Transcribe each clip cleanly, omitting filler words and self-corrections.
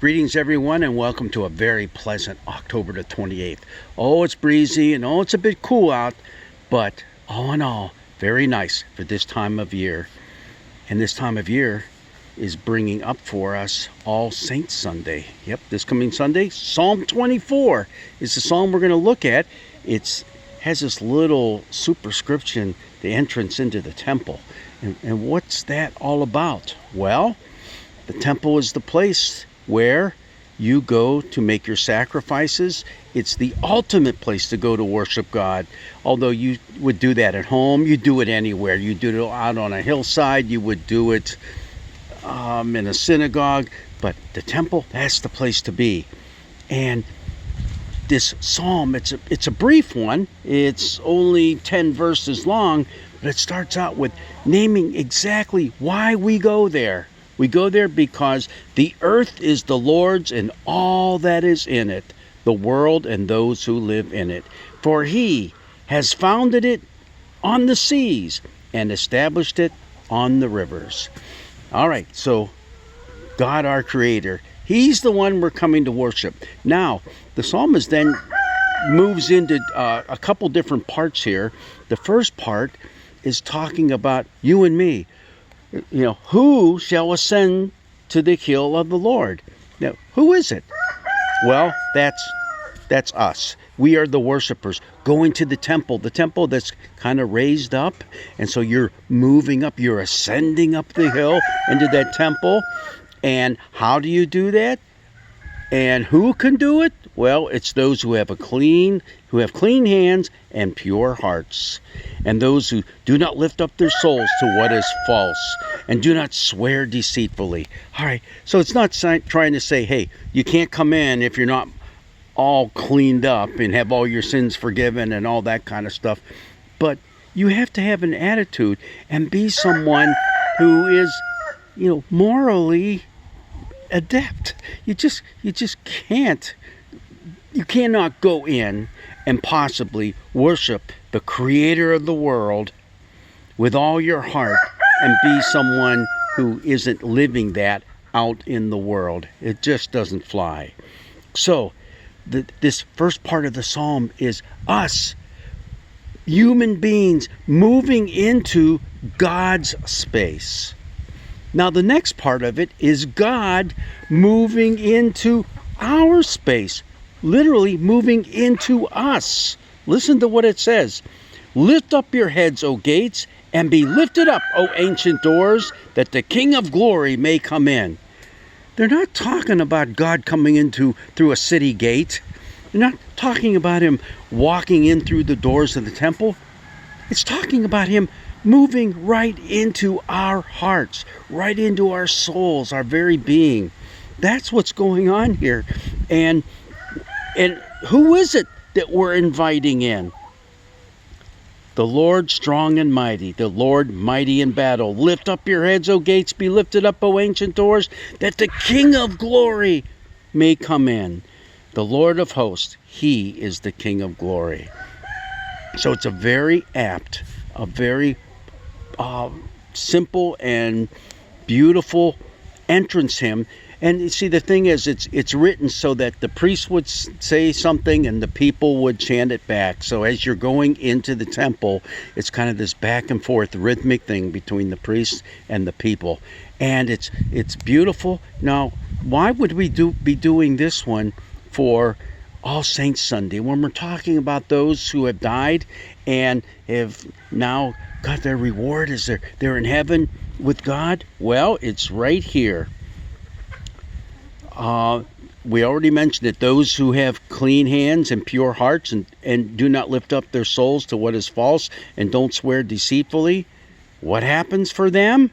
Greetings everyone, and welcome to a very pleasant October the 28th. Oh, it's breezy and it's a bit cool out, but all in all, very nice for this time of year. And this time of year is bringing up for us All Saints Sunday. Yep, this coming Sunday, Psalm 24 is the psalm we're going to look at. It has this little superscription, the entrance into the temple. And what's that all about? Well, the temple is the place where you go to make your sacrifices. It's the ultimate place to go to worship God. Although you would do that at home, you do it anywhere. You do it out on a hillside, you would do it in a synagogue, but the temple, that's the place to be. And this psalm, it's a brief one. It's only 10 verses long, but it starts out with naming exactly why we go there. We go there because the earth is the Lord's and all that is in it, the world and those who live in it. For he has founded it on the seas and established it on the rivers. All right, so God, our Creator, He's the one we're coming to worship. Now, the psalmist then moves into a couple different parts here. The first part is talking about you and me. You know, who shall ascend to the hill of the Lord? Now, who is it? Well, that's us. We are the worshipers going to the temple that's kind of raised up. And so you're moving up, you're ascending up the hill into that temple. And how do you do that? And who can do it? Well, it's those who have clean hands and pure hearts, and those who do not lift up their souls to what is false, and do not swear deceitfully. All right, so it's not trying to say, hey, you can't come in if you're not all cleaned up and have all your sins forgiven and all that kind of stuff. But you have to have an attitude and be someone who is, morally adept. You just can't. You cannot go in and possibly worship the Creator of the world with all your heart and be someone who isn't living that out in the world. It just doesn't fly. So, this first part of the psalm is us, human beings, moving into God's space. Now, the next part of it is God moving into our space. Literally moving into us. Listen to what it says. Lift up your heads, O gates, and be lifted up, O ancient doors, that the King of glory may come in. They're not talking about God coming in through a city gate. They're not talking about him walking in through the doors of the temple. It's talking about him moving right into our hearts, right into our souls, our very being. That's what's going on here. And who is it that we're inviting in? The Lord strong and mighty, the Lord mighty in battle. Lift up your heads, O gates, be lifted up, O ancient doors, that the King of glory may come in. The Lord of hosts, he is the King of glory. So it's a very apt, a very simple and beautiful entrance hymn. And you see, the thing is, it's written so that the priest would say something and the people would chant it back. So as you're going into the temple, it's kind of this back and forth rhythmic thing between the priest and the people. And it's beautiful. Now, why would we be doing this one for All Saints Sunday when we're talking about those who have died and have now got their reward? They're in heaven with God? Well, it's right here. We already mentioned that those who have clean hands and pure hearts and do not lift up their souls to what is false and don't swear deceitfully, what happens for them?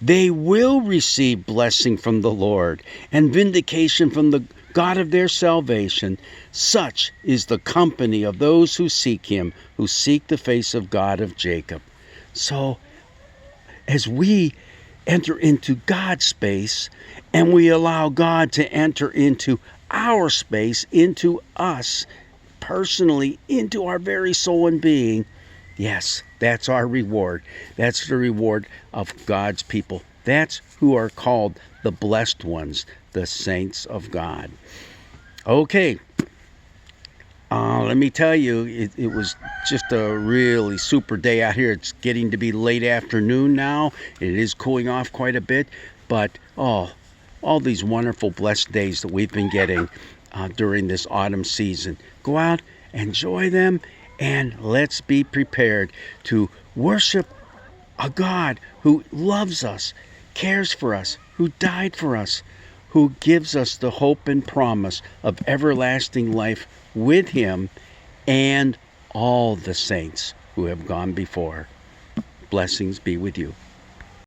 They will receive blessing from the Lord and vindication from the God of their salvation. Such is the company of those who seek him, who seek the face of God of Jacob. So, as we enter into God's space and we allow God to enter into our space, into us personally, into our very soul and being, yes, that's our reward. That's the reward of God's people. That's who are called the blessed ones, the saints of God. Okay. Let me tell you, it was just a really super day out here. It's getting to be late afternoon now. It is cooling off quite a bit, but all these wonderful blessed days that we've been getting during this autumn season. Go out, enjoy them, and let's be prepared to worship a God who loves us, cares for us, who died for us, who gives us the hope and promise of everlasting life with Him and all the saints who have gone before. Blessings be with you.